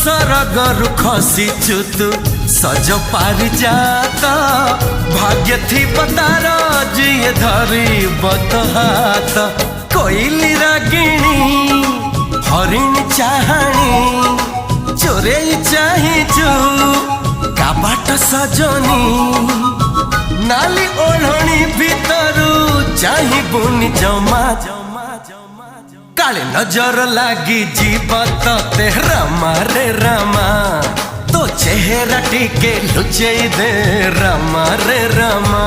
सरगरु खसीचु तू सज पारि जात भाग्य थी तार जिए धरी बत हाथ कोइली रागिणी हरिणी चाहाणी चोरे चाहिचु काबाट सजनी नाली ओढ़णी भीतरू चाहिबुनी जमा काले नजर लागी जीवत ते रामा रे रामा तो चेहरा टिके लुचई दे रामा रे रामा।